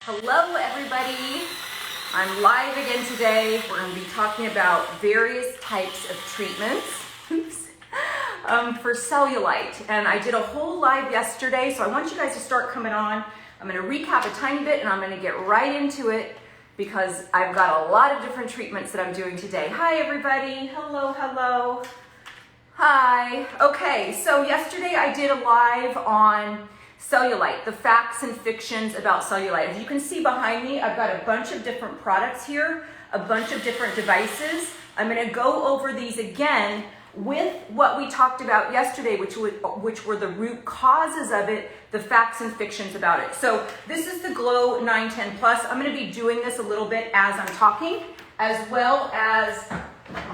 Hello everybody, I'm live again today. We're going to be talking about various types of treatments for cellulite. And I did a whole live yesterday, so I want you guys to start coming on. I'm going to recap a tiny bit and I'm going to get right into it because I've got a lot of different treatments that I'm doing today. Hi everybody, hello. Hi. Okay, so yesterday I did a live on Cellulite, the facts and fictions about cellulite. As you can see behind me, I've got a bunch of different products here, a bunch of different devices. I'm going to go over these again with what we talked about yesterday, which were the root causes of it, the facts and fictions about it. So this is the Glow 910 Plus. I'm going to be doing this a little bit as I'm talking, as well as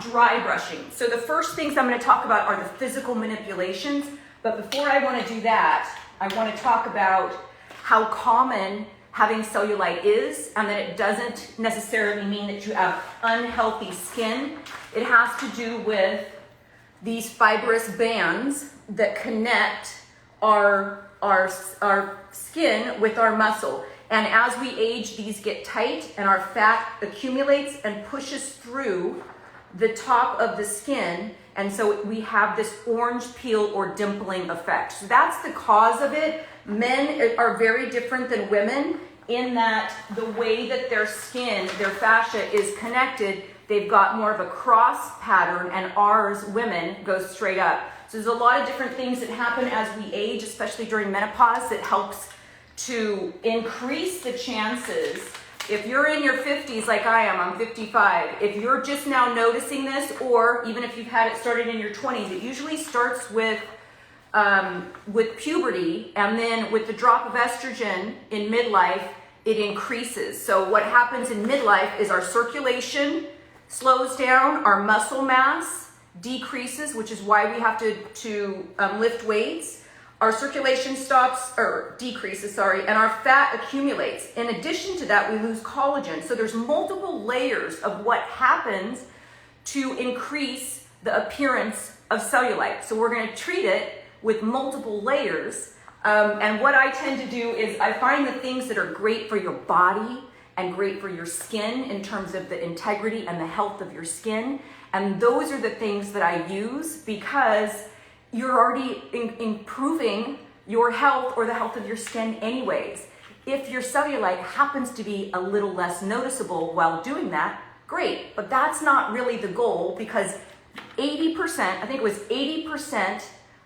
dry brushing. So the first things I'm going to talk about are the physical manipulations. But before I want to do that, I want to talk about how common having cellulite is, and that it doesn't necessarily mean that you have unhealthy skin. It has to do with these fibrous bands that connect our skin with our muscle. And as we age, these get tight and our fat accumulates and pushes through the top of the skin. And so we have this orange peel or dimpling effect. So that's the cause of it. Men are very different than women in that the way that their skin, their fascia is connected, they've got more of a cross pattern, and ours, women, goes straight up. So there's a lot of different things that happen as we age, especially during menopause, that helps to increase the chances. If you're in your 50s like I am, I'm 55, if you're just now noticing this, or even if you've had it started in your 20s, it usually starts with puberty, and then with the drop of estrogen in midlife, it increases. So what happens in midlife is our circulation slows down, our muscle mass decreases, which is why we have to lift weights. Our circulation decreases, and our fat accumulates. In addition to that, we lose collagen. So there's multiple layers of what happens to increase the appearance of cellulite. So we're going to treat it with multiple layers. And what I tend to do is I find the things that are great for your body and great for your skin in terms of the integrity and the health of your skin. And those are the things that I use because you're already improving your health or the health of your skin anyways. If your cellulite happens to be a little less noticeable while doing that, great. But that's not really the goal, because 80%, I think it was 80%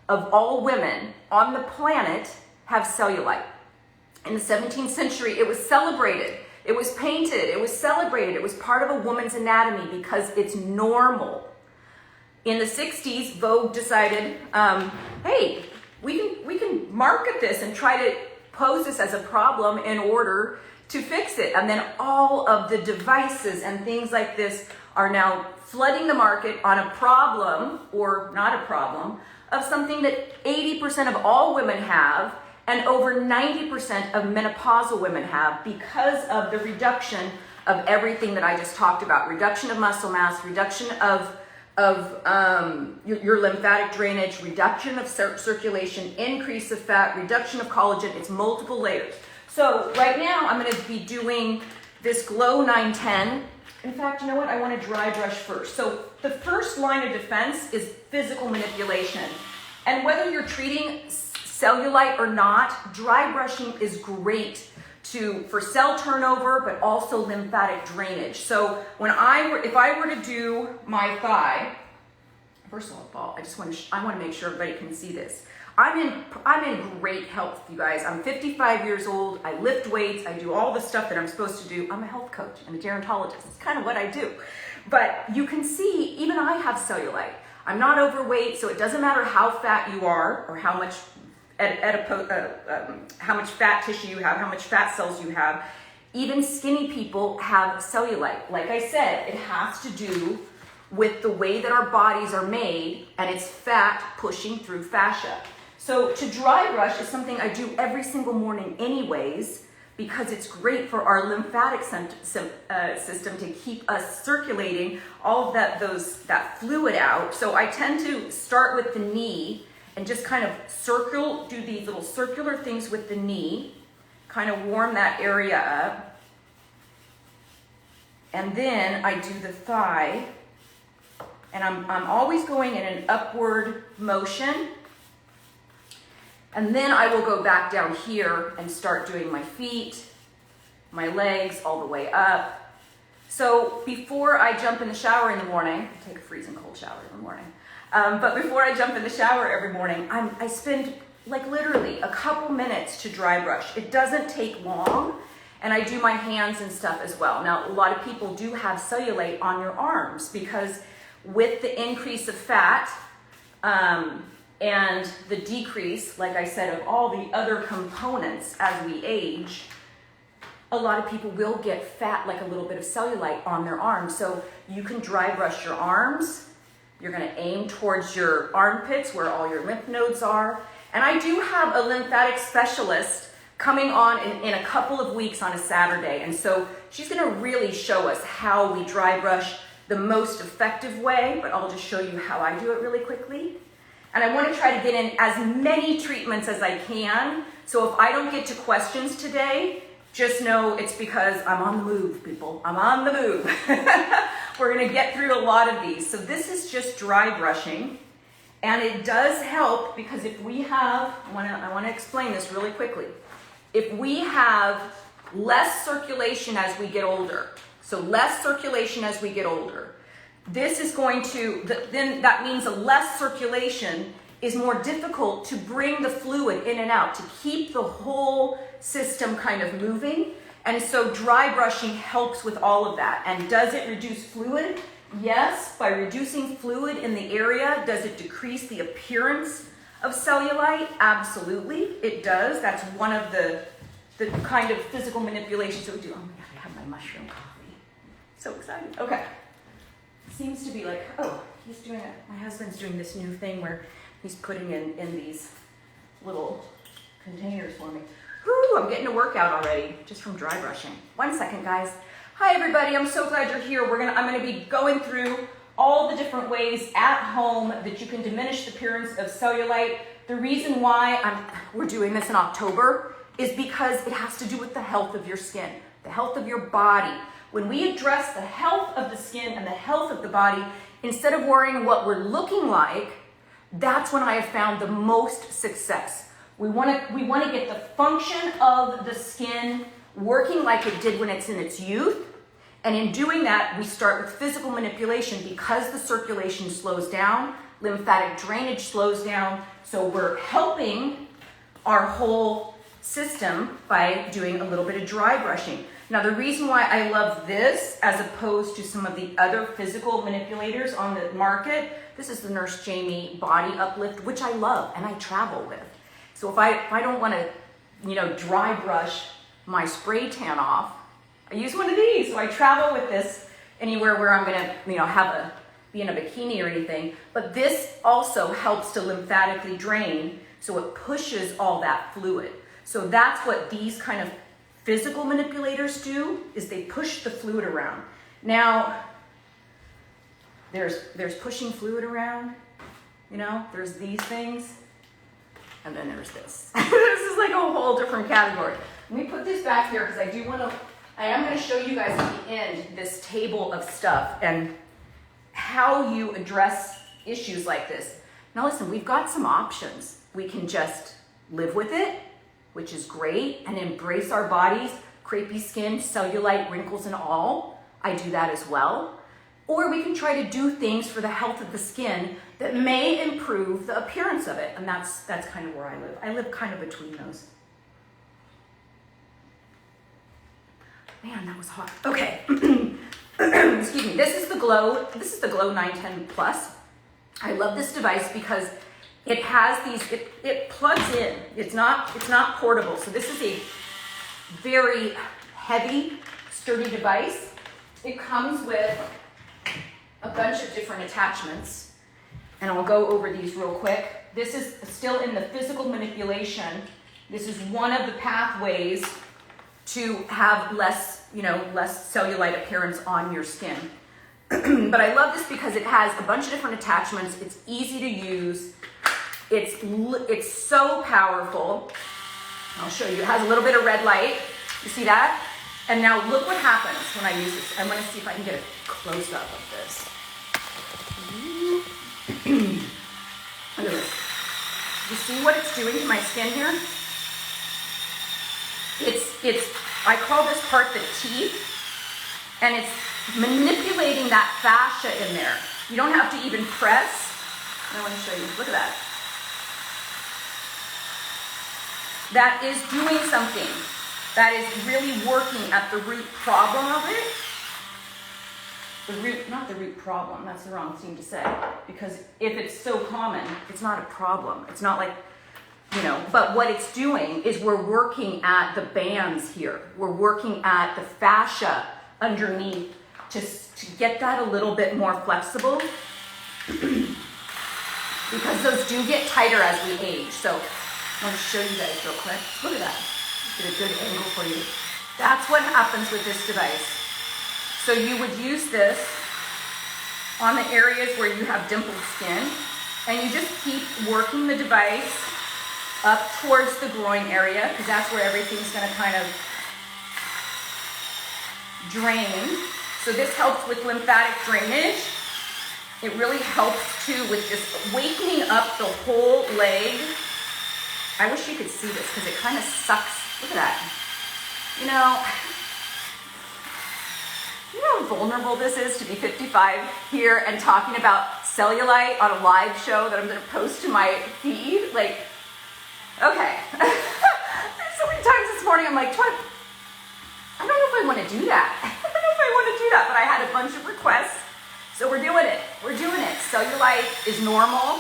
of all women on the planet have cellulite. In the 17th century, it was celebrated. It was painted. It was celebrated. It was part of a woman's anatomy because it's normal. In the 60s, Vogue decided, hey, we can market this and try to pose this as a problem in order to fix it. And then all of the devices and things like this are now flooding the market on a problem, or not a problem, of something that 80% of all women have and over 90% of menopausal women have, because of the reduction of everything that I just talked about. Reduction of muscle mass, reduction of your lymphatic drainage, reduction of circulation, increase of fat, reduction of collagen. It's multiple layers. So right now I'm going to be doing this Glow 910. In fact, you know what? I want to dry brush first. So the first line of defense is physical manipulation. And whether you're treating cellulite or not, dry brushing is great for cell turnover, but also lymphatic drainage. So if I were to do my thigh, first of all, I want to make sure everybody can see this. I'm in great health, you guys. I'm 55 years old. I lift weights. I do all the stuff that I'm supposed to do. I'm a health coach and a gerontologist. It's kind of what I do. But you can see, even I have cellulite. I'm not overweight, so it doesn't matter how fat you are or how much how much fat tissue you have, how much fat cells you have. Even skinny people have cellulite. Like I said, it has to do with the way that our bodies are made, and it's fat pushing through fascia. So to dry brush is something I do every single morning anyways, because it's great for our lymphatic system to keep us circulating all of that fluid out. So I tend to start with the knee and just kind of do these little circular things with the knee, kind of warm that area up. And then I do the thigh, and I'm always going in an upward motion. And then I will go back down here and start doing my feet, my legs, all the way up. So before I jump in the shower in the morning, I take a freezing cold shower in the morning, but before I jump in the shower every morning, I spend like literally a couple minutes to dry brush. It doesn't take long, and I do my hands and stuff as well. Now, a lot of people do have cellulite on your arms because with the increase of fat and the decrease, like I said, of all the other components as we age, a lot of people will get fat, like a little bit of cellulite on their arms. So you can dry brush your arms. You're gonna aim towards your armpits where all your lymph nodes are. And I do have a lymphatic specialist coming on in a couple of weeks on a Saturday. And so she's gonna really show us how we dry brush the most effective way, but I'll just show you how I do it really quickly. And I wanna try to get in as many treatments as I can. So if I don't get to questions today, just know it's because I'm on the move, people. I'm on the move. We're gonna get through a lot of these. So this is just dry brushing. And it does help because if we have, I wanna explain this really quickly. If we have less circulation as we get older, so less circulation as we get older, this is going to, then that means a less circulation is more difficult to bring the fluid in and out, to keep the whole system kind of moving. And so dry brushing helps with all of that. And does it reduce fluid? Yes, by reducing fluid in the area. Does it decrease the appearance of cellulite? Absolutely, it does. That's one of the kind of physical manipulations that we do. Oh my God, I have my mushroom coffee. So excited. Okay. Seems to be like, oh, he's doing it. My husband's doing this new thing where he's putting in these little containers for me. Whew, I'm getting a workout already just from dry brushing. 1 second, guys. Hi, everybody. I'm so glad you're here. I'm gonna be going through all the different ways at home that you can diminish the appearance of cellulite. The reason why we're doing this in October is because it has to do with the health of your skin, the health of your body. When we address the health of the skin and the health of the body, instead of worrying what we're looking like, that's when I have found the most success. We want to get the function of the skin working like it did when it's in its youth. And in doing that, we start with physical manipulation because the circulation slows down, lymphatic drainage slows down. So we're helping our whole system by doing a little bit of dry brushing. Now, the reason why I love this as opposed to some of the other physical manipulators on the market, this is the Nurse Jamie Body Uplift, which I love and I travel with. So if I don't want to, dry brush my spray tan off, I use one of these. So I travel with this anywhere where I'm gonna, be in a bikini or anything. But this also helps to lymphatically drain, so it pushes all that fluid. So that's what these kind of physical manipulators do, is they push the fluid around. Now, there's pushing fluid around, there's these things, and then there's this. This is like a whole different category. Let me put this back here because I am going to show you guys at the end this table of stuff and how you address issues like this. Now listen, we've got some options. We can just live with it, which is great, and embrace our bodies, crepey skin, cellulite, wrinkles and all. I do that as well. Or we can try to do things for the health of the skin that may improve the appearance of it. And that's kind of where I live. I live kind of between those. Man, that was hot. Okay. Excuse me. This is the Glow 910 Plus. I love this device because it has these, it plugs in. It's not portable. So this is a very heavy, sturdy device. It comes with a bunch of different attachments, and I'll go over these real quick. This is still in the physical manipulation. This is one of the pathways to have less cellulite appearance on your skin. But I love this because it has a bunch of different attachments. It's easy to use. It's so powerful. I'll show you. It has a little bit of red light. You see that? And now look what happens when I use this. I'm going to see if I can get a close-up of this. Look at this. You see what it's doing to my skin here? I call this part the teeth, and it's manipulating that fascia in there. You don't have to even press. I want to show you. Look at that. That is doing something. That is really working at the root problem of it. Not the root problem, that's the wrong thing to say. Because if it's so common, it's not a problem. It's not like, but what it's doing is we're working at the bands here. We're working at the fascia underneath to get that a little bit more flexible. Because those do get tighter as we age. So I want to show you guys real quick. Look at that. Get a good angle for you. That's what happens with this device. So you would use this on the areas where you have dimpled skin, and you just keep working the device up towards the groin area, because that's where everything's going to kind of drain. So this helps with lymphatic drainage. It really helps too with just wakening up the whole leg. I wish you could see this because it kind of sucks. Look at that. You know how vulnerable this is to be 55 here and talking about cellulite on a live show that I'm going to post to my feed? Like, okay. So many times this morning I'm like, I don't know if I want to do that. I don't know if I want to do that, but I had a bunch of requests. So we're doing it. We're doing it. Cellulite is normal,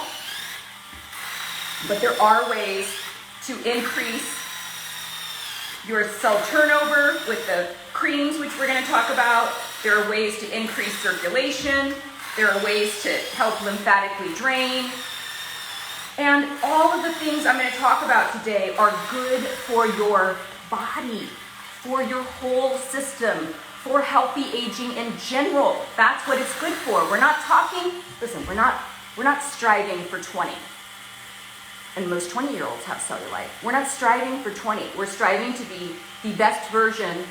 but there are ways to increase your cell turnover with the creams, which we're going to talk about. There are ways to increase circulation. There are ways to help lymphatically drain. And all of the things I'm going to talk about today are good for your body, for your whole system, for healthy aging in general. That's what it's good for. We're not talking, listen, we're not striving for 20. And most 20-year-olds have cellulite. We're not striving for 20. We're striving to be the best version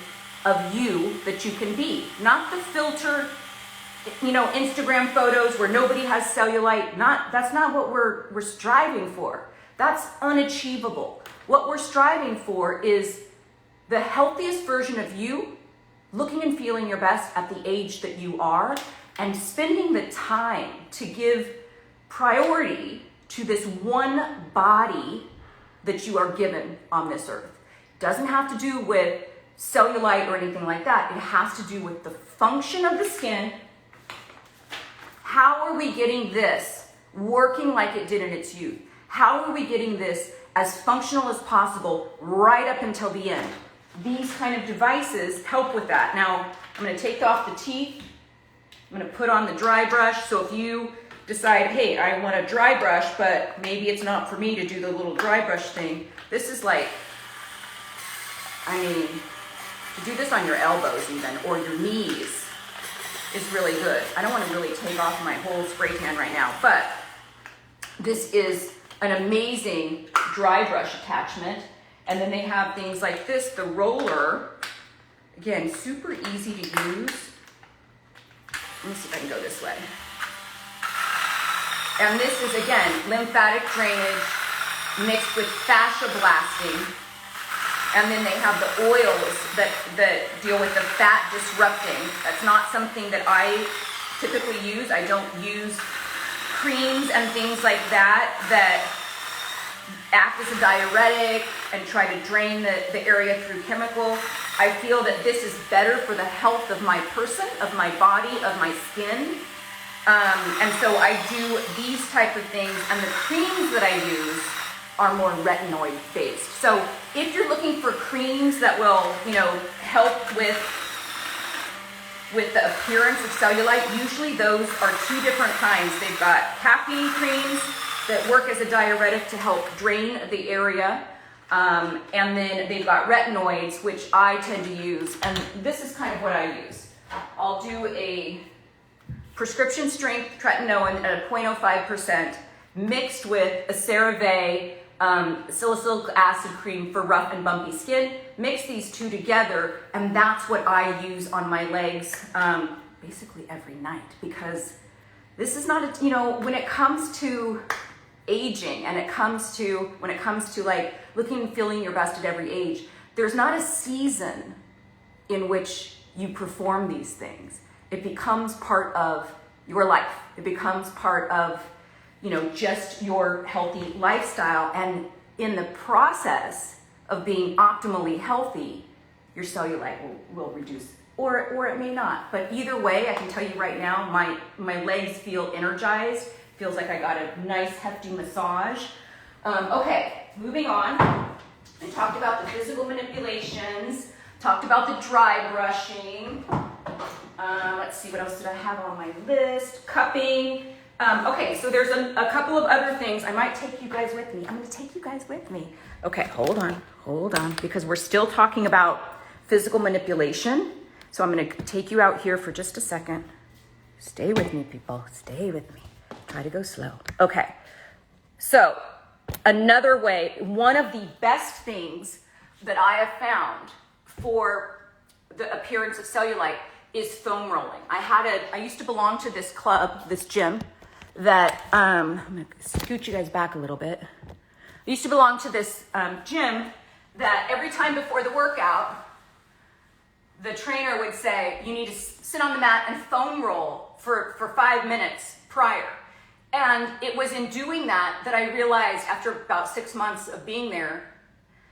of you that you can be. Not the filter, Instagram photos where nobody has cellulite. That's not what we're striving for. That's unachievable. What we're striving for is the healthiest version of you, looking and feeling your best at the age that you are, and spending the time to give priority to this one body that you are given on this earth. Doesn't have to do with cellulite or anything like that. It has to do with the function of the skin. How are we getting this working like it did in its youth? How are we getting this as functional as possible right up until the end? These kind of devices help with that. Now, I'm going to take off the teeth. I'm going to put on the dry brush. So if you decide, hey, I want a dry brush, but maybe it's not for me to do the little dry brush thing. This is like, to do this on your elbows even, or your knees is really good. I don't want to really take off my whole spray tan right now, but this is an amazing dry brush attachment. And then they have things like this, the roller. Again, super easy to use. Let me see if I can go this way. And this is, again, lymphatic drainage mixed with fascia blasting. And then they have the oils that deal with the fat disrupting. That's not something that I typically use. I don't use creams and things like that act as a diuretic and try to drain the area through chemical. I feel that this is better for the health of my person, of my body, of my skin. And so I do these type of things, and the creams that I use are more retinoid based. So if you're looking for creams that will, help with the appearance of cellulite, usually those are two different kinds. They've got caffeine creams that work as a diuretic to help drain the area. And then they've got retinoids, which I tend to use. And this is kind of what I use. I'll do a prescription strength tretinoin at a 0.05% mixed with a CeraVe salicylic acid cream for rough and bumpy skin. Mix these two together, and that's what I use on my legs basically every night, because this is not a, you know, when it comes to aging and when it comes to like looking and feeling your best at every age, there's not a season in which you perform these things. It becomes part of your life. It becomes part of, you know, just your healthy lifestyle. And in the process of being optimally healthy, your cellulite will reduce, or it may not. But either way, I can tell you right now, my legs feel energized. Feels like I got a nice hefty massage. Okay, moving on. I talked about the physical manipulations, talked about the dry brushing. Let's see, what else did I have on my list? Cupping. Okay, so there's a couple of other things. I might take you guys with me. I'm gonna take you guys with me. Okay, hold on, because we're still talking about physical manipulation. So I'm gonna take you out here for just a second. Stay with me, people, stay with me. Try to go slow. Okay, so another way, one of the best things that I have found for the appearance of cellulite is foam rolling. I used to belong to this club, this gym, that, I'm gonna scoot you guys back a little bit. I used to belong to this gym that every time before the workout, the trainer would say, you need to sit on the mat and foam roll for 5 minutes prior. And it was in doing that I realized, after about 6 months of being there,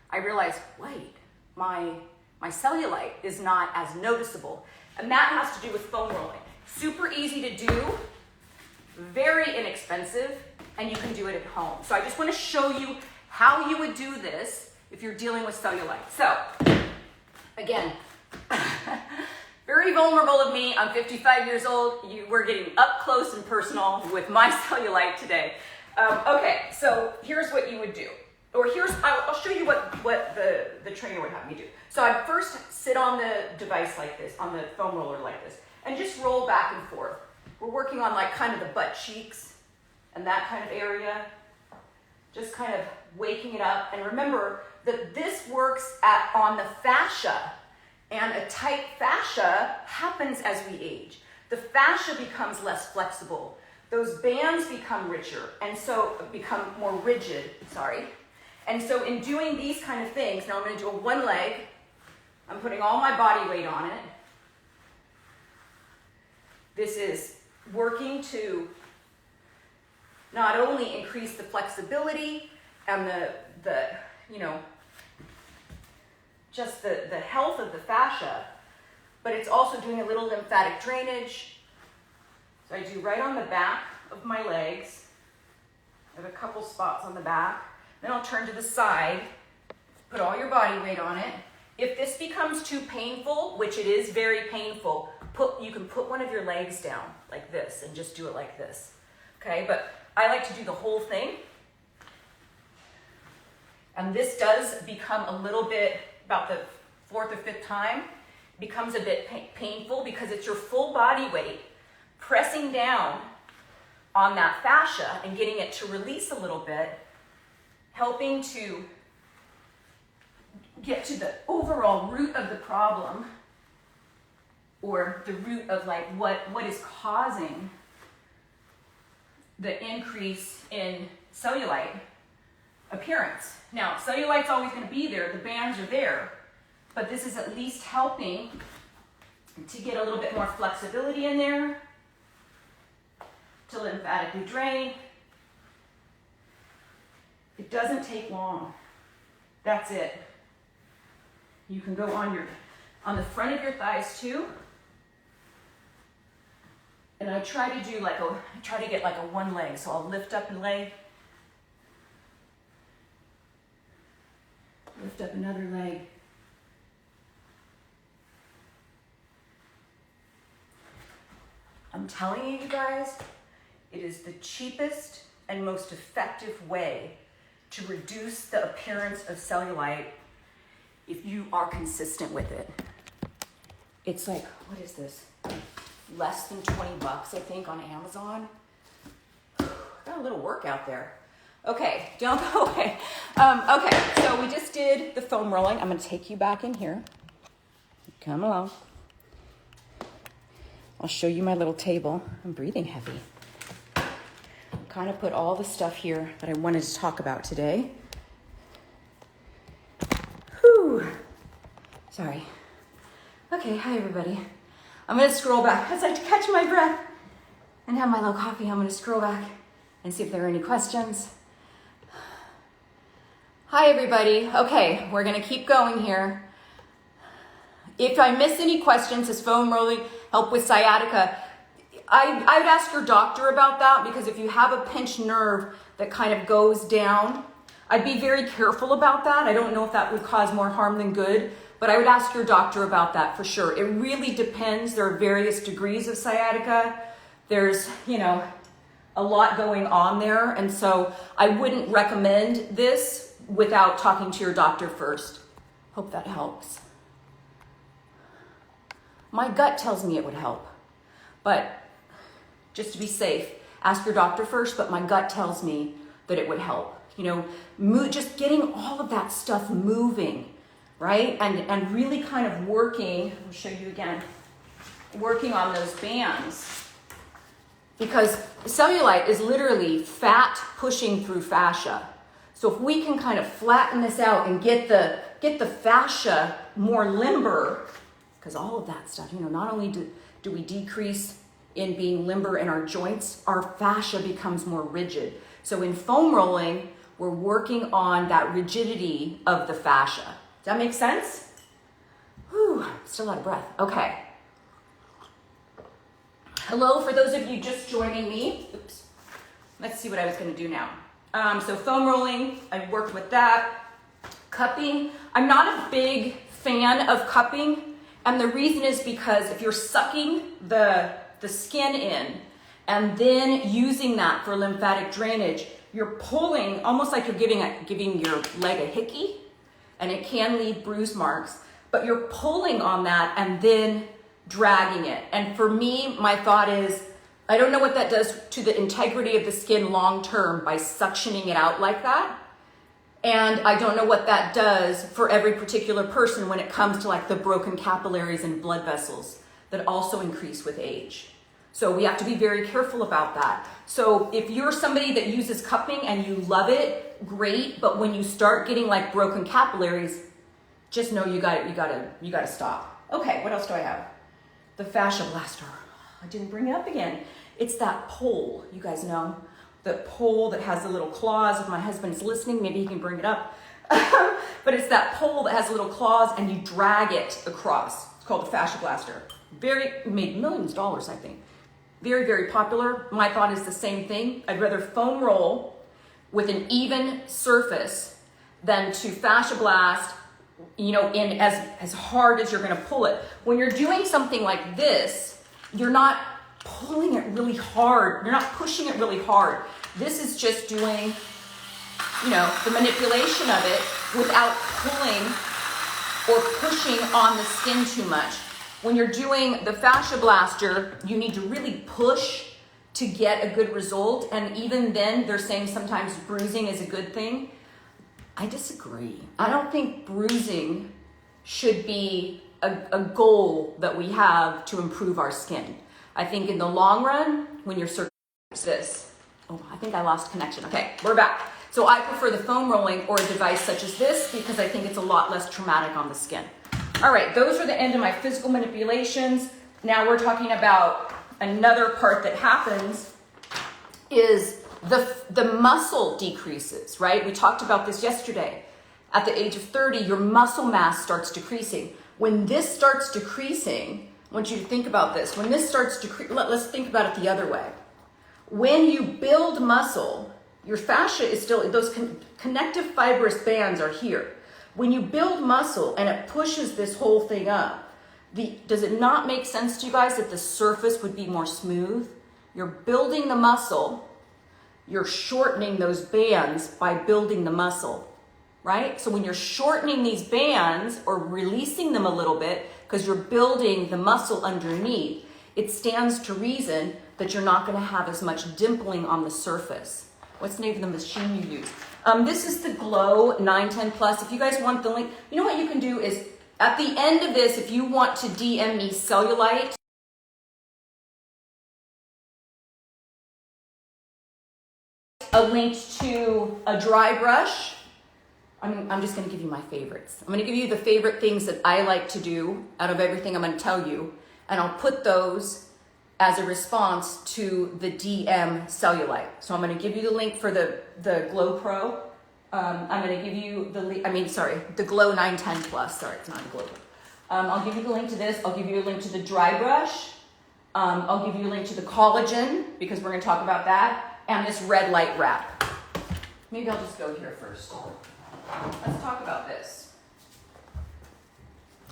I realized, wait, my cellulite is not as noticeable. And that has to do with foam rolling. Super easy to do, very inexpensive, and you can do it at home. So I just want to show you how you would do this if you're dealing with cellulite. So, again, very vulnerable of me. I'm 55 years old. We're getting up close and personal with my cellulite today. Okay, so here's what you would do. Or I'll show you what the trainer would have me do. So I'd first sit on the device like this, on the foam roller like this, and just roll back and forth. We're working on like kind of the butt cheeks and that kind of area. Just kind of waking it up. And remember that this works on the fascia. And a tight fascia happens as we age. The fascia becomes less flexible. Those bands become richer and so become more rigid, And so in doing these kind of things, now I'm gonna do a one leg. I'm putting all my body weight on it. This is working to not only increase the flexibility and the just the health of the fascia, but it's also doing a little lymphatic drainage. So I do right on the back of my legs. I have a couple spots on the back. Then I'll turn to the side, put all your body weight on it. If this becomes too painful, which it is very painful, you can put one of your legs down like this and just do it like this. Okay, but I like to do the whole thing. And this does become a little bit, about the 4th or 5th time, becomes a bit painful because it's your full body weight pressing down on that fascia and getting it to release a little bit, helping to get to the overall root of the problem, or the root of like what is causing the increase in cellulite appearance. Now, cellulite's always going to be there, the bands are there, but this is at least helping to get a little bit more flexibility in there, to lymphatically drain. It doesn't take long. That's it. You can go on the front of your thighs too. And I try to get like a one leg. So I'll lift up a leg, lift up another leg. I'm telling you guys, it is the cheapest and most effective way to reduce the appearance of cellulite if you are consistent with it. It's like, what is this? Less than 20 bucks, I think, on Amazon. Got a little workout there. Okay, don't go away. Okay, so we just did the foam rolling. I'm gonna take you back in here. Come along. I'll show you my little table. I'm breathing heavy. Kind of put all the stuff here that I wanted to talk about today. Whew. Sorry. Okay, hi everybody. I'm gonna scroll back as I catch my breath and have my little coffee. I'm gonna scroll back and see if there are any questions. Hi everybody. Okay, we're gonna keep going here. If I miss any questions, does foam rolling help with sciatica? I would ask your doctor about that, because if you have a pinched nerve that kind of goes down, I'd be very careful about that. I don't know if that would cause more harm than good, but I would ask your doctor about that for sure. It really depends. There are various degrees of sciatica. There's, a lot going on there. And so I wouldn't recommend this without talking to your doctor first. Hope that helps. My gut tells me it would help, but just to be safe, ask your doctor first, but my gut tells me that it would help. Just getting all of that stuff moving, right? And really kind of working, I'll show you again, working on those bands. Because cellulite is literally fat pushing through fascia. So if we can kind of flatten this out and get the fascia more limber, because all of that stuff, not only do we decrease in being limber in our joints, our fascia becomes more rigid. So in foam rolling, we're working on that rigidity of the fascia. Does that make sense? Whew, still out of breath. Okay. Hello, for those of you just joining me. Oops. Let's see what I was going to do now. So foam rolling, I worked with that. Cupping, I'm not a big fan of cupping. And the reason is because if you're sucking the skin in and then using that for lymphatic drainage, you're pulling almost like you're giving your leg a hickey, and it can leave bruise marks, but you're pulling on that and then dragging it. And for me, my thought is, I don't know what that does to the integrity of the skin long term by suctioning it out like that. And I don't know what that does for every particular person when it comes to like the broken capillaries and blood vessels that also increase with age. So we have to be very careful about that. So if you're somebody that uses cupping and you love it, great. But when you start getting like broken capillaries, just know you gotta stop. Okay, what else do I have? The fascia blaster. I didn't bring it up again. It's that pole, you guys know. The pole that has the little claws. If my husband's listening, maybe he can bring it up. But it's that pole that has little claws and you drag it across. It's called the fascia blaster. Made millions of dollars, I think. Very, very popular. My thought is the same thing. I'd rather foam roll with an even surface than to fascia blast, in as hard as you're gonna pull it. When you're doing something like this, you're not pulling it really hard. You're not pushing it really hard. This is just doing, the manipulation of it without pulling or pushing on the skin too much. When you're doing the fascia blaster, you need to really push to get a good result. And even then, they're saying sometimes bruising is a good thing. I disagree. I don't think bruising should be a goal that we have to improve our skin. I think in the long run, when you're this, I think I lost connection. Okay, we're back. So I prefer the foam rolling or a device such as this because I think it's a lot less traumatic on the skin. All right, those are the end of my physical manipulations. Now we're talking about another part that happens is the muscle decreases, right? We talked about this yesterday. At the age of 30, your muscle mass starts decreasing. When this starts decreasing, I want you to think about this. When this starts decreasing, let's think about it the other way. When you build muscle, your fascia is still, those connective fibrous bands are here. When you build muscle and it pushes this whole thing up, does it not make sense to you guys that the surface would be more smooth? You're building the muscle, you're shortening those bands by building the muscle, right? So when you're shortening these bands or releasing them a little bit, because you're building the muscle underneath, it stands to reason that you're not going to have as much dimpling on the surface. What's the name of the machine you use? This is the Glow 910 Plus. If you guys want the link, you know what you can do is at the end of this, if you want to DM me Cellulite, a link to a dry brush. I'm just going to give you my favorites. I'm going to give you the favorite things that I like to do out of everything I'm going to tell you, and I'll put those as a response to the DM Cellulite. So I'm going to give you the link for the Glow Pro. I'm going to give you the Glow 910 Plus. Sorry, it's not a Glow. I'll give you the link to this. I'll give you a link to the dry brush. I'll give you a link to the collagen, because we're going to talk about that, and this red light wrap. Maybe I'll just go here first. Let's talk about this.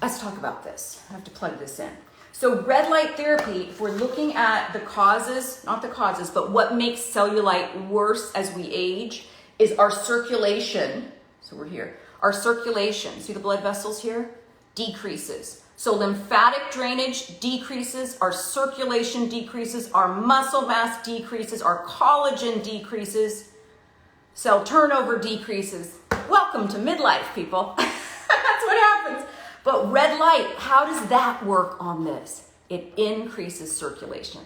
I have to plug this in. So red light therapy, if we're looking at the causes, not the causes, but what makes cellulite worse as we age, is our circulation. So we're here. Our circulation, see the blood vessels here? Decreases. So lymphatic drainage decreases, our circulation decreases, our muscle mass decreases, our collagen decreases, cell turnover decreases. Welcome to midlife, people. That's what happens. But red light, how does that work on this? It increases circulation.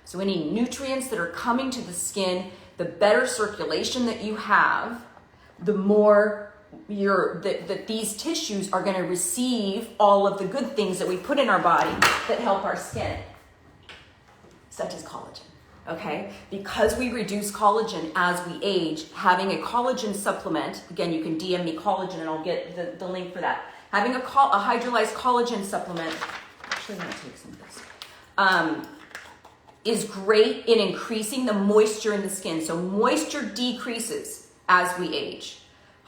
So any nutrients that are coming to the skin, the better circulation that you have, the more that these tissues are going to receive all of the good things that we put in our body that help our skin, such as collagen. Okay, because we reduce collagen as we age, having a collagen supplement, again, you can DM me collagen and I'll get the link for that. Having a hydrolyzed collagen supplement, actually I'm going to take some of this, is great in increasing the moisture in the skin. So moisture decreases as we age.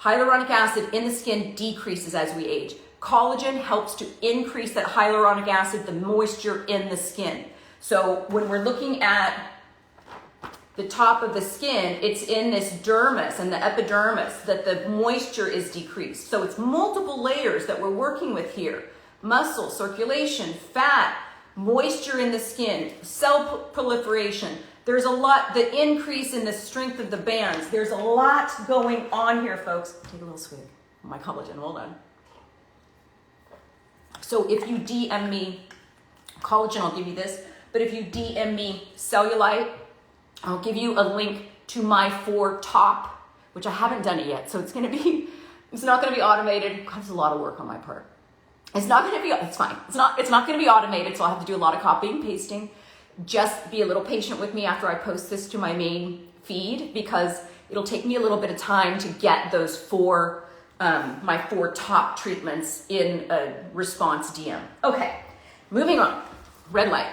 Hyaluronic acid in the skin decreases as we age. Collagen helps to increase that hyaluronic acid, the moisture in the skin. So when we're looking at the top of the skin, it's in this dermis and the epidermis that the moisture is decreased. So it's multiple layers that we're working with here. Muscle, circulation, fat, moisture in the skin, cell proliferation. There's a lot, the increase in the strength of the bands. There's a lot going on here, folks. Take a little swig of my collagen, hold on. So if you DM me collagen, I'll give you this. But if you DM me Cellulite, I'll give you a link to my 4 top, which I haven't done it yet. So it's not going to be automated. God, it's a lot of work on my part. It's fine. It's not going to be automated. So I'll have to do a lot of copying, pasting. Just be a little patient with me after I post this to my main feed, because it'll take me a little bit of time to get those my 4 top treatments in a response DM. Okay, moving on. Red light.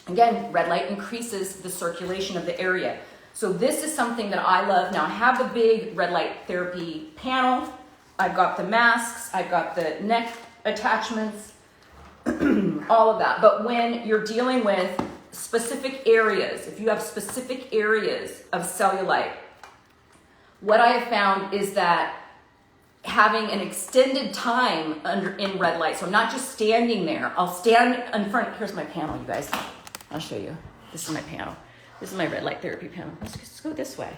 Again, red light increases the circulation of the area. So this is something that I love. Now I have the big red light therapy panel. I've got the masks. I've got the neck attachments, all of that. But when you're dealing with specific areas, if you have specific areas of cellulite, what I have found is that having an extended time in red light, so I'm not just standing there, I'll stand in front. Here's my panel, you guys. I'll show you. This is my panel. This is my red light therapy panel. Let's go this way.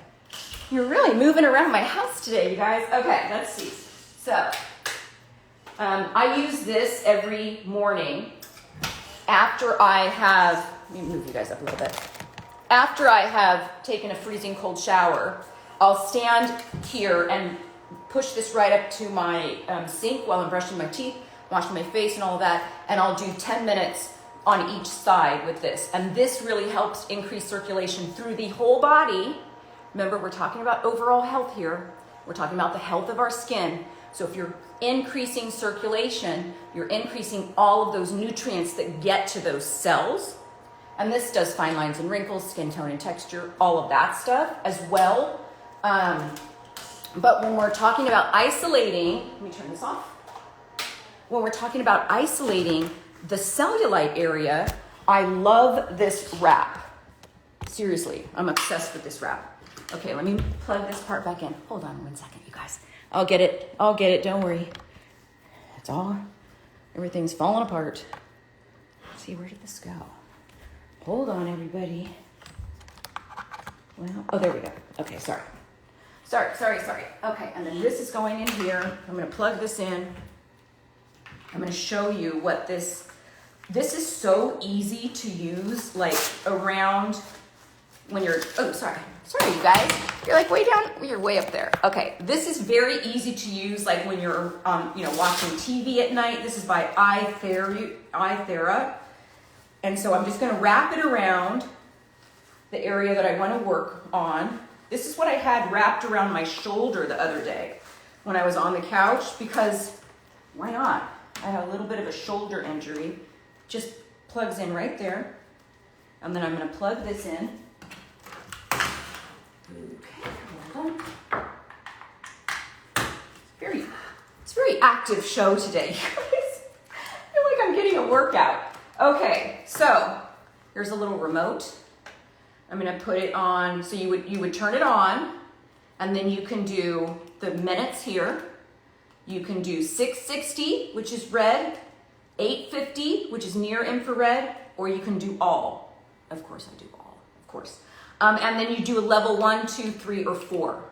You're really moving around my house today, you guys. Okay, let's see. So, I use this every morning after I have, let me move you guys up a little bit. After I have taken a freezing cold shower, I'll stand here and push this right up to my sink while I'm brushing my teeth, washing my face and all of that, and I'll do 10 minutes on each side with this. And this really helps increase circulation through the whole body. Remember, we're talking about overall health here. We're talking about the health of our skin. So if you're increasing circulation, you're increasing all of those nutrients that get to those cells. And this does fine lines and wrinkles, skin tone and texture, all of that stuff as well. But when we're talking about isolating, let me turn this off. When we're talking about isolating the cellulite area, I love this wrap. Seriously, I'm obsessed with this wrap. Okay, let me plug this part back in. Hold on 1 second, you guys. I'll get it, don't worry. Everything's falling apart. Let's see, where did this go? Hold on, everybody. Well, oh, there we go. Okay, sorry. Okay, and then this is going in here. I'm gonna plug this in. I'm gonna show you what this is so easy to use, like around when you're, oh, sorry, you guys. You're like way down, you're way up there. Okay, this is very easy to use, like when you're, watching TV at night. This is by iThera. And so I'm just gonna wrap it around the area that I wanna work on. This is what I had wrapped around my shoulder the other day when I was on the couch, because why not? I have a little bit of a shoulder injury. Just plugs in right there. And then I'm gonna plug this in. Okay, hold on. It's a very active show today, you guys. I feel like I'm getting a workout. Okay, so here's a little remote. I'm gonna put it on, so you would turn it on, and then you can do the minutes here. You can do 660, which is red, 850, which is near infrared, or you can do all. Of course I do all, of course. And then you do a level 1, 2, 3, or 4.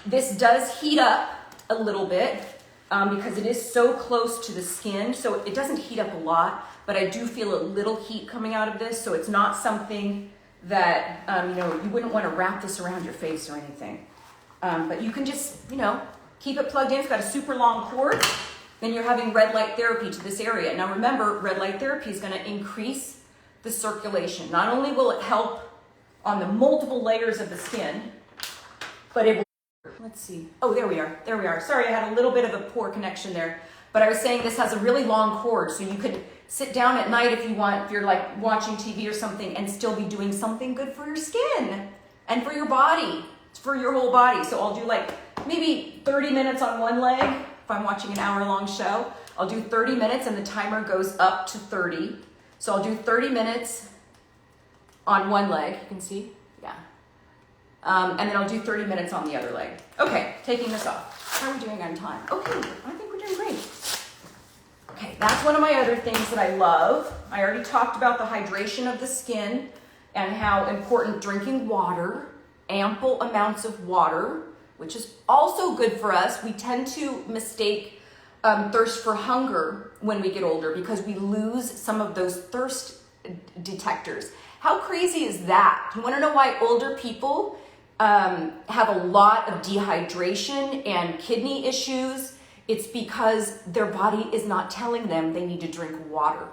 This does heat up a little bit because it is so close to the skin, so it doesn't heat up a lot, but I do feel a little heat coming out of this, so it's not something that, you wouldn't want to wrap this around your face or anything. But you can just, keep it plugged in. It's got a super long cord. Then you're having red light therapy to this area. Now remember, red light therapy is going to increase the circulation. Not only will it help on the multiple layers of the skin, but it will, let's see. Oh, there we are. Sorry, I had a little bit of a poor connection there. But I was saying this has a really long cord, so you could sit down at night if you want, if you're like watching TV or something, and still be doing something good for your skin and for your body. It's for your whole body. So I'll do like maybe 30 minutes on one leg. If I'm watching an hour-long show, I'll do 30 minutes and the timer goes up to 30. So I'll do 30 minutes on one leg, you can see, yeah. And then I'll do 30 minutes on the other leg. Okay, taking this off. How are we doing on time? Okay, I think we're doing great. Okay, that's one of my other things that I love. I already talked about the hydration of the skin and how important drinking water, ample amounts of water, which is also good for us. We tend to mistake thirst for hunger when we get older because we lose some of those thirst detectors. How crazy is that? You want to know why older people have a lot of dehydration and kidney issues? It's because their body is not telling them they need to drink water.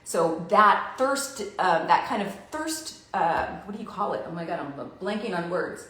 So that thirst, that kind of thirst, what do you call it? Oh my God, I'm blanking on words.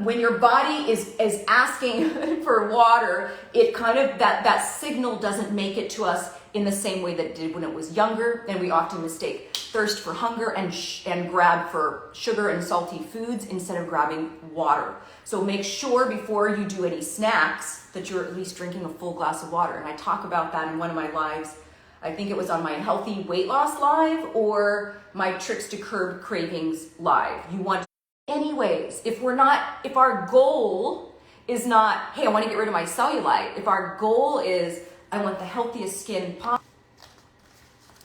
When your body is asking for water, it kind of, that signal doesn't make it to us in the same way that it did when it was younger, and we often mistake thirst for hunger and grab for sugar and salty foods instead of grabbing water. So make sure before you do any snacks that you're at least drinking a full glass of water. And I talk about that in one of my lives. I think it was on my healthy weight loss live or my tricks to curb cravings live. You want, anyways, if our goal is not, hey, I want to get rid of my cellulite. If our goal is, I want the healthiest skin possible.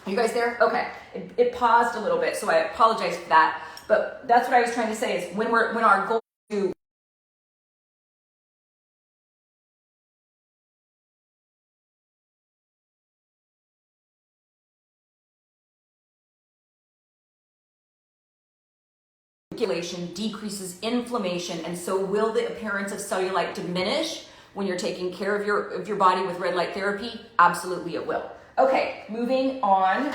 Are you guys there? Okay, it paused a little bit, so I apologize for that. But that's what I was trying to say is when our goal is circulation decreases inflammation, and so will the appearance of cellulite diminish when you're taking care of your body with red light therapy? Absolutely it will. Okay, moving on.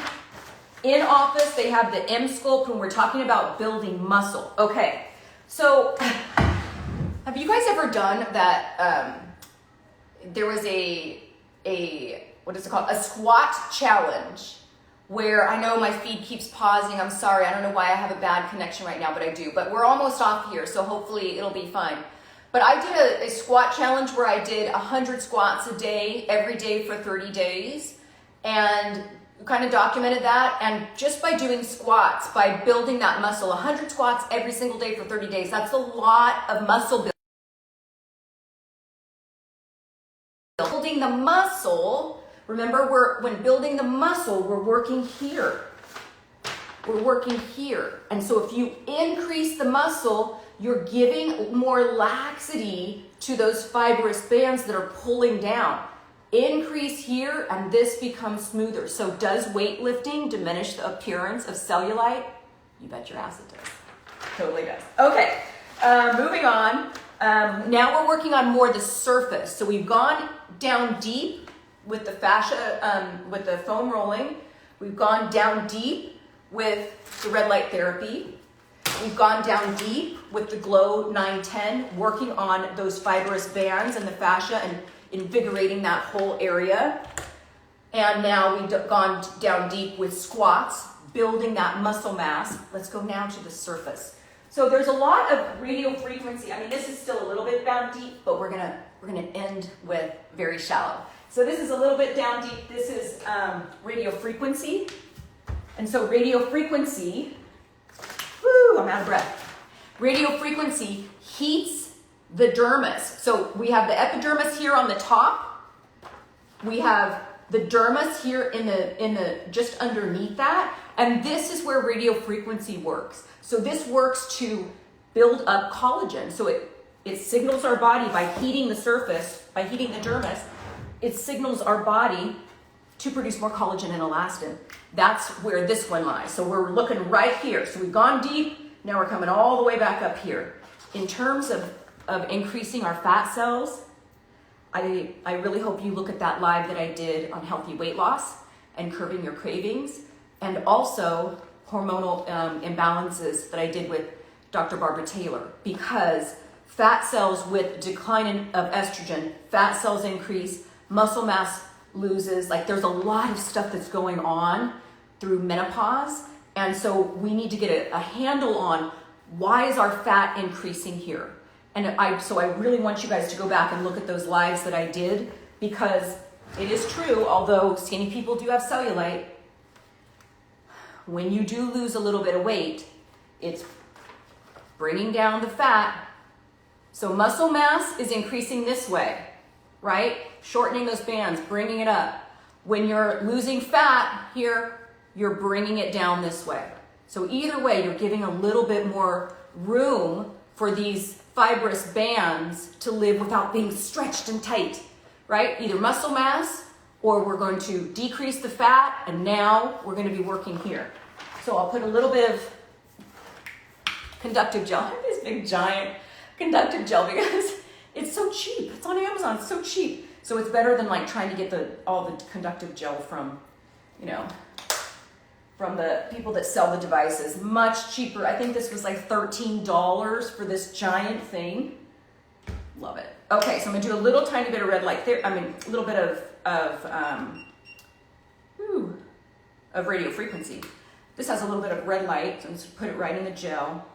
In office, they have the M sculpt when we're talking about building muscle. Okay, so have you guys ever done that? There was a what is it called? A squat challenge where I know my feed keeps pausing. I'm sorry, I don't know why I have a bad connection right now, but I do. But we're almost off here, so hopefully it'll be fine. But I did a squat challenge where I did 100 squats a day, every day for 30 days. And kind of documented that. And just by doing squats, by building that muscle, 100 squats every single day for 30 days, that's a lot of muscle building. Building the muscle, remember when building the muscle, we're working here. we're working here. And so if you increase the muscle, you're giving more laxity to those fibrous bands that are pulling down. Increase here, and this becomes smoother. So does weightlifting diminish the appearance of cellulite? You bet your ass it does. Totally does. Okay, moving on. Now we're working on more the surface. So we've gone down deep with the fascia, with the foam rolling. We've gone down deep with the red light therapy. We've gone down deep with the Glow 910, working on those fibrous bands and the fascia and invigorating that whole area. And now we've gone down deep with squats, building that muscle mass. Let's go now to the surface. So there's a lot of radio frequency. I mean, this is still a little bit down deep, but we're gonna end with very shallow. So this is a little bit down deep. This is radio frequency. And so radio frequency, woo, I'm out of breath. Radio frequency heats the dermis. So we have the epidermis here on the top. We have the dermis here in the just underneath that. And this is where radio frequency works. So this works to build up collagen. So it signals our body by heating the surface, by heating the dermis, it signals our body to produce more collagen and elastin. That's where this one lies. So we're looking right here. So we've gone deep, now we're coming all the way back up here. In terms of increasing our fat cells, I really hope you look at that live that I did on healthy weight loss and curbing your cravings, and also hormonal imbalances that I did with Dr. Barbara Taylor, because fat cells with decline of estrogen, fat cells increase, muscle mass loses, like there's a lot of stuff that's going on through menopause. And so we need to get a handle on why is our fat increasing here. And so I really want you guys to go back and look at those lives that I did, because it is true, although skinny people do have cellulite, when you do lose a little bit of weight, it's bringing down the fat. So muscle mass is increasing this way, right? Shortening those bands, bringing it up. When you're losing fat here, you're bringing it down this way. So either way, you're giving a little bit more room for these fibrous bands to live without being stretched and tight, right? Either muscle mass, or we're going to decrease the fat, and now we're going to be working here. So I'll put a little bit of conductive gel. I have this big giant conductive gel because it's so cheap. It's on Amazon, it's so cheap. So it's better than like trying to get all the conductive gel from, from the people that sell the devices. Much cheaper. I think this was like $13 for this giant thing. Love it. Okay, so I'm gonna do a little tiny bit of red light there. A little bit of radio frequency. This has a little bit of red light, so I'm just put it right in the gel.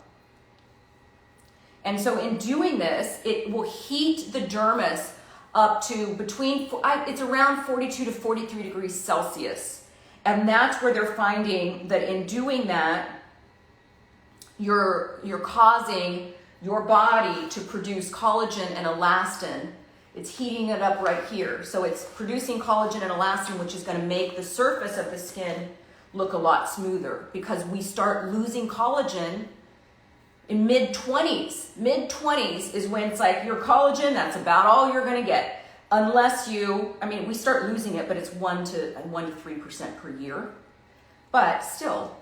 And so in doing this, it will heat the dermis up to it's around 42 to 43 degrees Celsius. And that's where they're finding that in doing that, you're causing your body to produce collagen and elastin. It's heating it up right here. So it's producing collagen and elastin, which is going to make the surface of the skin look a lot smoother, because we start losing collagen in mid-20s. Mid-20s is when it's like your collagen, that's about all you're going to get. Unless we start losing it, but it's 1 to 3% per year. But still,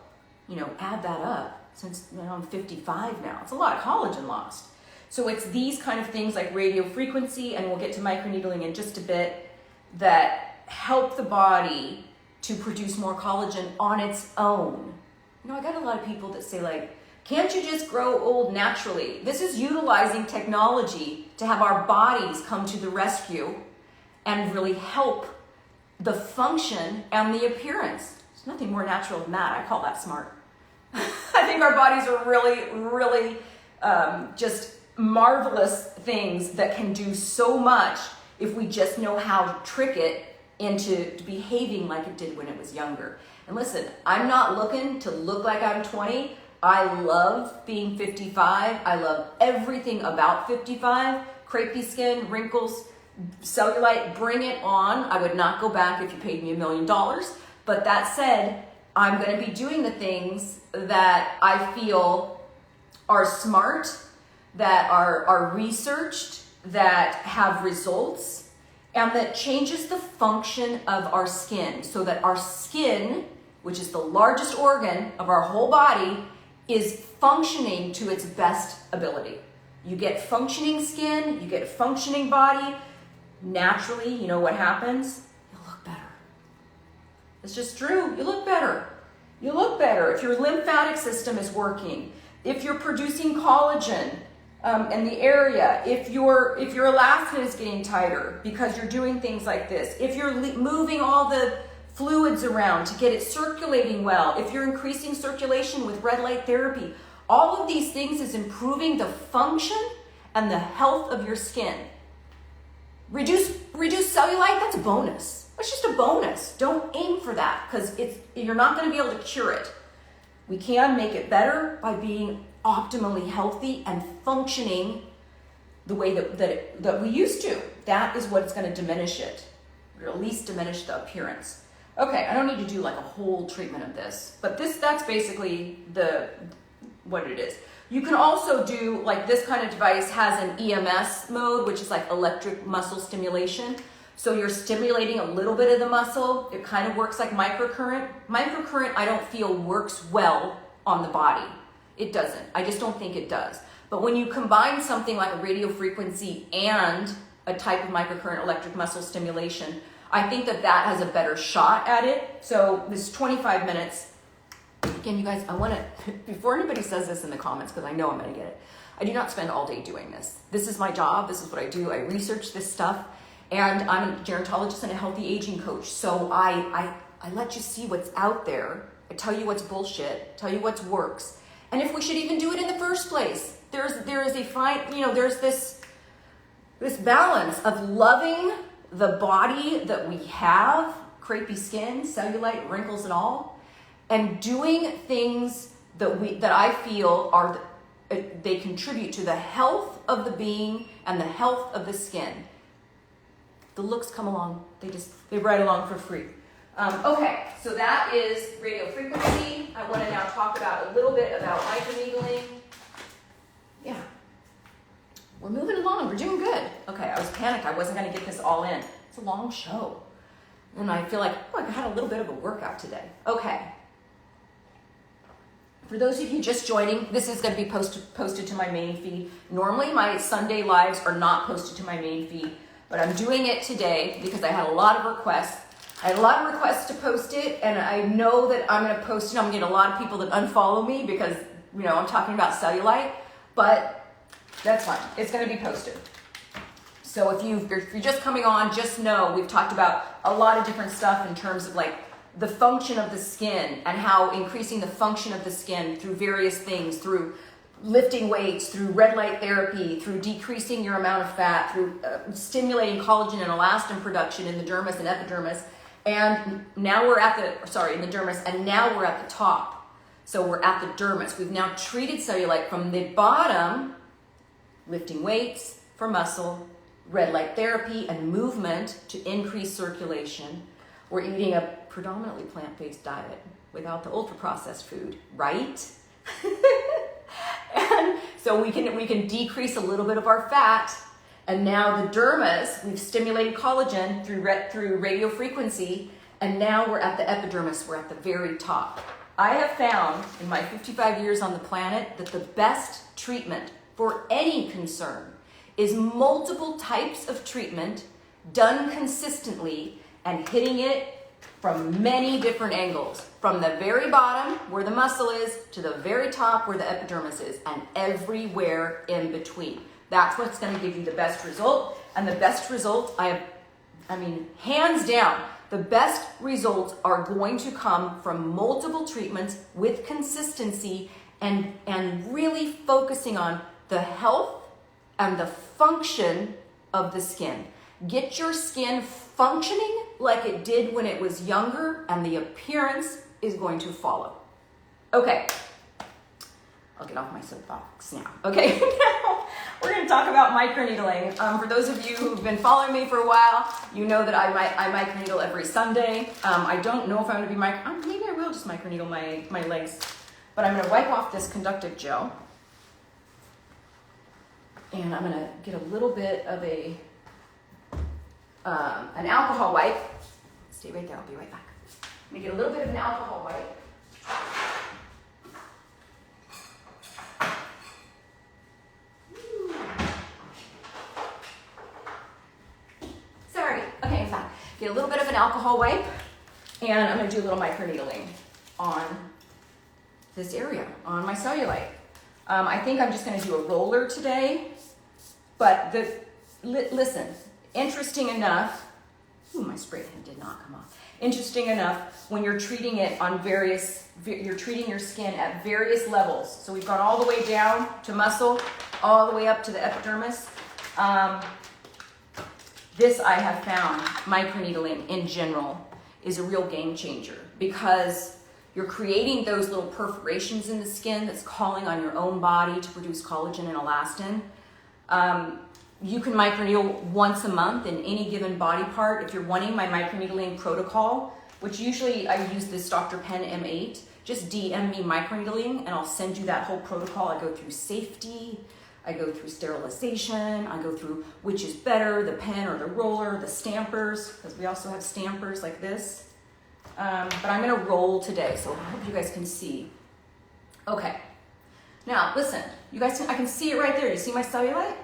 add that up. Since I'm 55 now, it's a lot of collagen lost. So it's these kind of things like radio frequency, and we'll get to microneedling in just a bit, that help the body to produce more collagen on its own. I got a lot of people that say like, can't you just grow old naturally? This is utilizing technology to have our bodies come to the rescue and really help the function and the appearance. There's nothing more natural than that. I call that smart. I think our bodies are really, really just marvelous things that can do so much if we just know how to trick it into behaving like it did when it was younger. And listen, I'm not looking to look like I'm 20. I love being 55. I love everything about 55. Crepey skin, wrinkles, cellulite, bring it on. I would not go back if you paid me $1 million. But that said, I'm going to be doing the things that I feel are smart, that are researched, that have results, and that changes the function of our skin so that our skin, which is the largest organ of our whole body, is functioning to its best ability. You get functioning skin, you get a functioning body. Naturally, you know what happens? You look better. It's just true. You look better. You look better if your lymphatic system is working, if you're producing collagen in the area, if your elastin is getting tighter because you're doing things like this, if you're moving all the fluids around to get it circulating well, if you're increasing circulation with red light therapy, all of these things is improving the function and the health of your skin. Reduce cellulite, that's a bonus. That's just a bonus. Don't aim for that because you're not going to be able to cure it. We can make it better by being optimally healthy and functioning the way that we used to. That is what's going to diminish it, or at least diminish the appearance. Okay, I don't need to do like a whole treatment of this, but that's basically what it is. You can also do, like this kind of device has an EMS mode, which is like electric muscle stimulation. So you're stimulating a little bit of the muscle. It kind of works like microcurrent. Microcurrent, I don't feel works well on the body. It doesn't. I just don't think it does. But when you combine something like a radio frequency and a type of microcurrent electric muscle stimulation, I think that has a better shot at it. So this 25 minutes. Again, you guys, I want to, before anybody says this in the comments, because I know I'm going to get it, I do not spend all day doing this. This is my job. This is what I do. I research this stuff, and I'm a gerontologist and a healthy aging coach. So I let you see what's out there. I tell you what's bullshit, tell you what works, and if we should even do it in the first place. There is a fine, there's this balance of loving the body that we have, crepey skin, cellulite, wrinkles, and all, and doing things that I feel they contribute to the health of the being and the health of the skin. The looks come along. They ride along for free. Okay, so that is radio frequency. I want to now talk about a little bit about microneedling. Yeah, we're moving along. We're doing good. Okay, I was panicked. I wasn't going to get this all in. It's a long show. And I feel like, I had a little bit of a workout today. Okay. For those of you just joining, this is going to be posted to my main feed. Normally, my Sunday lives are not posted to my main feed, but I'm doing it today because I had a lot of requests. I had a lot of requests to post it, and I know that I'm going to post it. I'm going to get a lot of people that unfollow me because, I'm talking about cellulite, but that's fine. It's going to be posted. So if you're just coming on, just know we've talked about a lot of different stuff in terms of like the function of the skin and how increasing the function of the skin through various things, through lifting weights, through red light therapy, through decreasing your amount of fat, through stimulating collagen and elastin production in the dermis and epidermis. And now we're at in the dermis, and now we're at the top. So we're at the dermis. We've now treated cellulite from the bottom, lifting weights for muscle, red light therapy and movement to increase circulation. We're eating a predominantly plant-based diet without the ultra-processed food, right? And so we can decrease a little bit of our fat. And now the dermis, we've stimulated collagen through radio frequency, and now we're at the epidermis, we're at the very top. I have found in my 55 years on the planet that the best treatment for any concern is multiple types of treatment done consistently and hitting it from many different angles, from the very bottom where the muscle is to the very top where the epidermis is, and everywhere in between. That's what's going to give you the best result. And the best result, hands down, the best results are going to come from multiple treatments with consistency and really focusing on the health and the function of the skin. Get your skin functioning like it did when it was younger, and the appearance is going to follow. Okay. I'll get off my soapbox now. Okay, now we're going to talk about microneedling. For those of you who've been following me for a while, you know that I microneedle every Sunday. I don't know if I'm going to be maybe I will just microneedle my legs, but I'm going to wipe off this conductive gel, and I'm going to get a little bit of an alcohol wipe. Stay right there. I'll be right back. I'm going to get a little bit of an alcohol wipe. Get a little bit of an alcohol wipe, and I'm going to do a little microneedling on this area, on my cellulite. I think I'm just going to do a roller today, but listen, interesting enough, my spray pen did not come off. Interesting enough, when you're treating it on you're treating your skin at various levels. So we've gone all the way down to muscle, all the way up to the epidermis. This I have found, microneedling in general, is a real game changer because you're creating those little perforations in the skin that's calling on your own body to produce collagen and elastin. You can microneedle once a month in any given body part. If you're wanting my microneedling protocol, which usually I use this Dr. Penn M8, just DM me microneedling and I'll send you that whole protocol. I go through safety, I go through sterilization, I go through which is better, the pen or the roller, the stampers, because we also have stampers like this. But I'm gonna roll today, so I hope you guys can see. Okay, now listen, you guys, I can see it right there. You see my cellulite?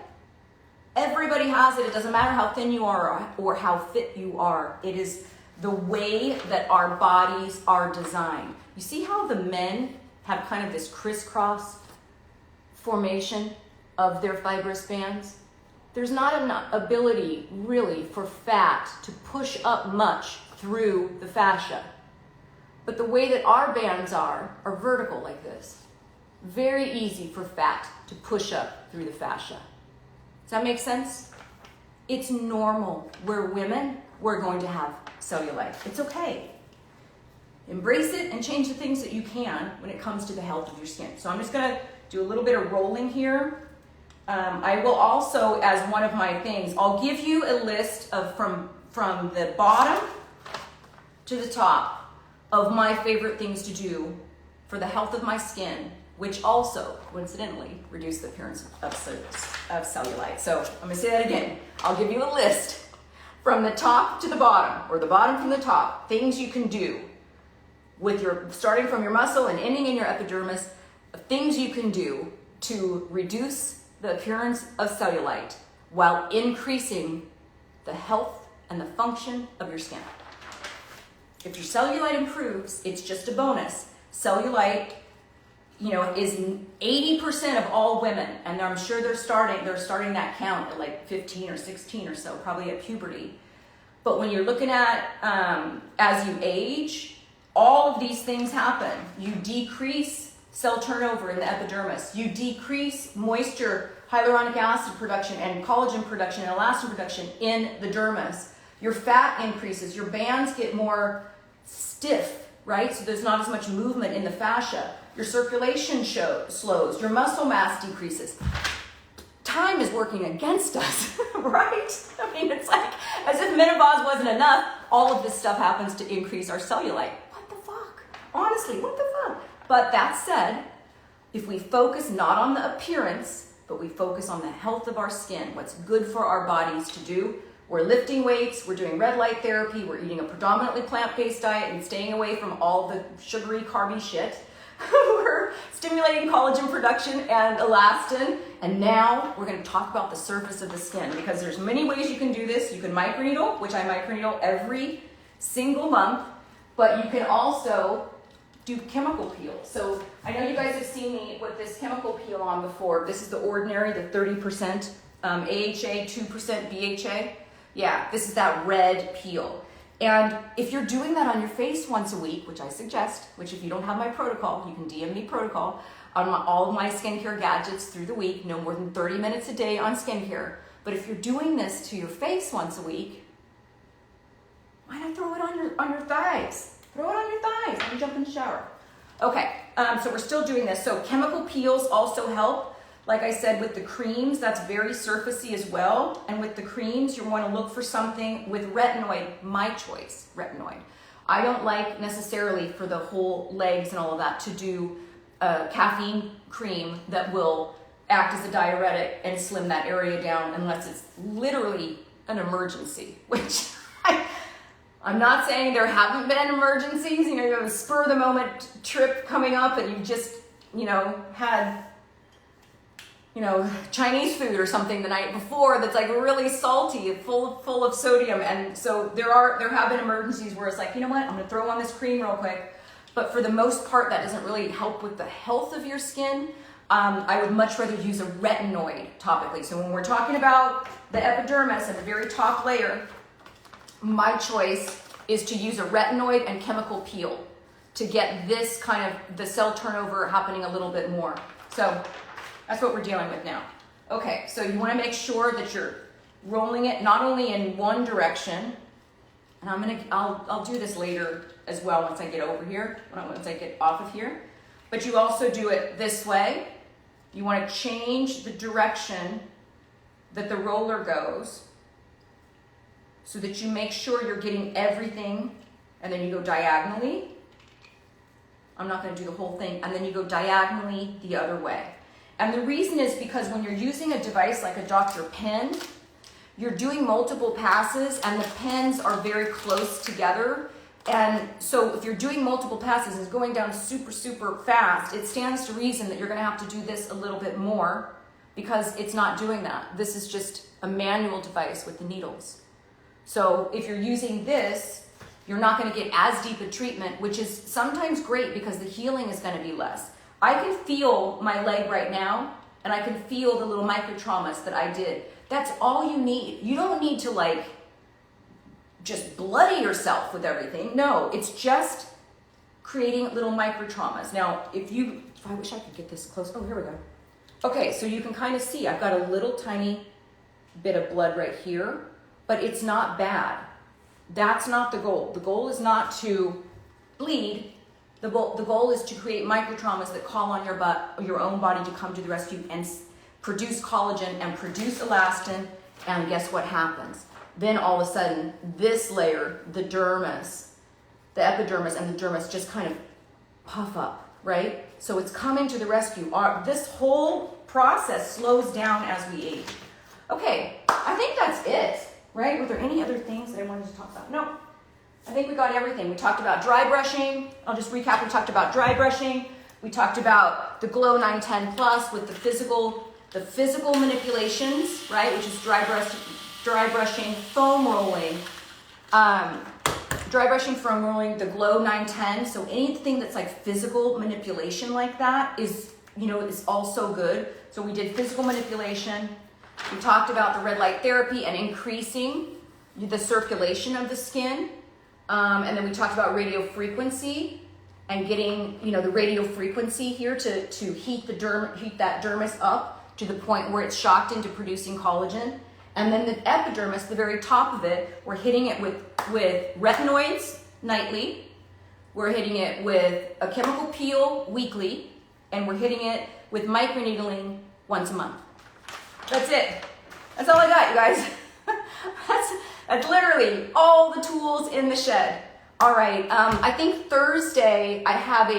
Everybody has it. It doesn't matter how thin you are or how fit you are. It is the way that our bodies are designed. You see how the men have kind of this crisscross formation of their fibrous bands? There's not enough ability really for fat to push up much through the fascia. But the way that our bands are vertical like this. Very easy for fat to push up through the fascia. Does that make sense? It's normal. We're women, we're going to have cellulite. It's okay. Embrace it and change the things that you can when it comes to the health of your skin. So I'm just gonna do a little bit of rolling here. I will also, as one of my things, I'll give you a list of from the bottom to the top of my favorite things to do for the health of my skin, which also, coincidentally, reduce the appearance of cellulite. So I'm gonna say that again. I'll give you a list from the top to the bottom, or the bottom from the top, things you can do with starting from your muscle and ending in your epidermis, things you can do to reduce the appearance of cellulite while increasing the health and the function of your skin. If your cellulite improves, it's just a bonus. Cellulite, is 80% of all women, and I'm sure they're starting that count at like 15 or 16 or so, probably at puberty. But when you're looking at as you age, all of these things happen. You decrease cell turnover in the epidermis. You decrease moisture, hyaluronic acid production, and collagen production, and elastin production in the dermis. Your fat increases. Your bands get more stiff, right? So there's not as much movement in the fascia. Your circulation slows. Your muscle mass decreases. Time is working against us, right? I mean, it's like as if menopause wasn't enough, all of this stuff happens to increase our cellulite. What the fuck? Honestly, what the fuck? But that said, if we focus not on the appearance, but we focus on the health of our skin, what's good for our bodies to do, we're lifting weights, we're doing red light therapy, we're eating a predominantly plant-based diet and staying away from all the sugary, carby shit. We're stimulating collagen production and elastin. And now we're going to talk about the surface of the skin, because there's many ways you can do this. You can microneedle, which I microneedle every single month, but you can also do chemical peel. So I know you guys have seen me with this chemical peel on before. This is the Ordinary, the 30% AHA, 2% BHA. Yeah, this is that red peel. And if you're doing that on your face once a week, which I suggest, which if you don't have my protocol, you can DM me protocol on all of my skincare gadgets through the week, no more than 30 minutes a day on skincare. But if you're doing this to your face once a week, why not throw it on your thighs? Throw it on your thighs when you jump in the shower. Okay, so we're still doing this. So chemical peels also help. Like I said, with the creams, that's very surfacey as well. And with the creams, you want to look for something with retinoid, my choice, retinoid. I don't like necessarily for the whole legs and all of that to do a caffeine cream that will act as a diuretic and slim that area down unless it's literally an emergency, which I'm not saying there haven't been emergencies. You know, you have a spur of the moment trip coming up and you just, you know, had, you know, Chinese food or something the night before that's like really salty, full of sodium. And so there have been emergencies where it's like, you know what, I'm gonna throw on this cream real quick. But for the most part, that doesn't really help with the health of your skin. I would much rather use a retinoid topically. So when we're talking about the epidermis and the very top layer, my choice is to use a retinoid and chemical peel to get this kind of the cell turnover happening a little bit more. So that's what we're dealing with now. Okay, so you want to make sure that you're rolling it not only in one direction, and I'll do this later as well once I get over here, once I get off of here, but you also do it this way. You want to change the direction that the roller goes so that you make sure you're getting everything, and then you go diagonally. I'm not going to do the whole thing, and then you go diagonally the other way. And the reason is because when you're using a device like a Dr. Pen, you're doing multiple passes and the pens are very close together. And so if you're doing multiple passes and it's going down super, super fast, it stands to reason that you're going to have to do this a little bit more because it's not doing that. This is just a manual device with the needles. So if you're using this, you're not going to get as deep a treatment, which is sometimes great because the healing is going to be less. I can feel my leg right now, and I can feel the little micro traumas that I did. That's all you need. You don't need to like just bloody yourself with everything. No, it's just creating little micro traumas. Now, if I wish I could get this close. Oh, here we go. Okay, so you can kind of see I've got a little tiny bit of blood right here, but it's not bad. That's not the goal. The goal is not to bleed. The goal is to create micro traumas that call on your own body to come to the rescue and produce collagen and produce elastin, and guess what happens? Then all of a sudden, this layer, the dermis, the epidermis and the dermis just kind of puff up, right? So it's coming to the rescue. This whole process slows down as we age. Okay, I think that's it, right? Were there any other things that I wanted to talk about? No, I think we got everything. We talked about dry brushing. I'll just recap. We talked about dry brushing. We talked about the Glow 910 Plus with the physical manipulations, right? Which is dry brushing, foam rolling, the Glow 910. So anything that's like physical manipulation like that is also good. So we did physical manipulation. We talked about the red light therapy and increasing the circulation of the skin. And then we talked about radio frequency and getting, the radio frequency here to heat that dermis up to the point where it's shocked into producing collagen. And then the epidermis, the very top of it, we're hitting it with retinoids nightly. We're hitting it with a chemical peel weekly. And we're hitting it with microneedling once a month. That's it. That's all I got, you guys. That's literally all the tools in the shed. All right, I think Thursday I have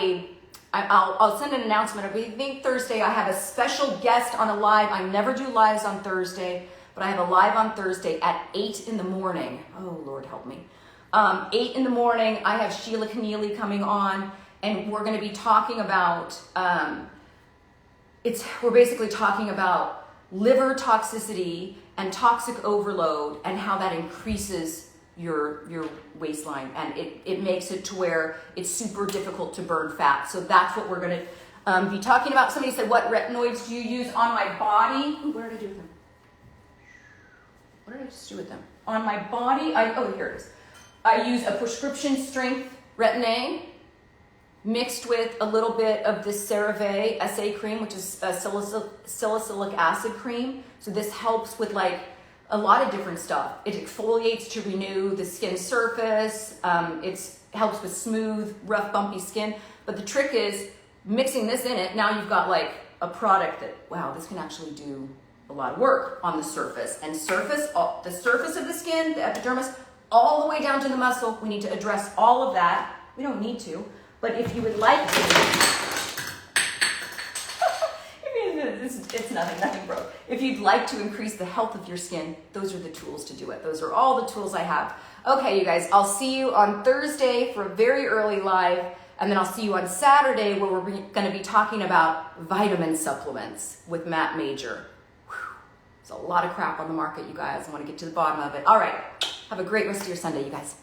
I'll send an announcement. I think Thursday I have a special guest on a live. I never do lives on Thursday, but I have a live on Thursday at 8 in the morning. Oh, Lord help me. 8 in the morning, I have Sheila Keneally coming on, and we're going to be talking about, we're basically talking about liver toxicity and toxic overload and how that increases your waistline, and it makes it to where it's super difficult to burn fat. So that's what we're going to be talking about. Somebody said, what retinoids do you use on my body? Ooh, what did I do with them? What did I just do with them? On my body, here it is. I use a prescription strength retin-A mixed with a little bit of this CeraVe SA cream, which is a salicylic acid cream. So this helps with like a lot of different stuff. It exfoliates to renew the skin surface. It helps with smooth, rough, bumpy skin. But the trick is mixing this in it. Now you've got like a product that, wow, this can actually do a lot of work on the surface. And the surface of the skin, the epidermis, all the way down to the muscle. We need to address all of that. We don't need to, but if you would like to, it's nothing broke. If you'd like to increase the health of your skin, those are the tools to do it. Those are all the tools I have. Okay, you guys, I'll see you on Thursday for a very early live, and then I'll see you on Saturday where we're going to be talking about vitamin supplements with Matt Major. Whew. There's a lot of crap on the market, you guys. I want to get to the bottom of it. All right, have a great rest of your Sunday, you guys.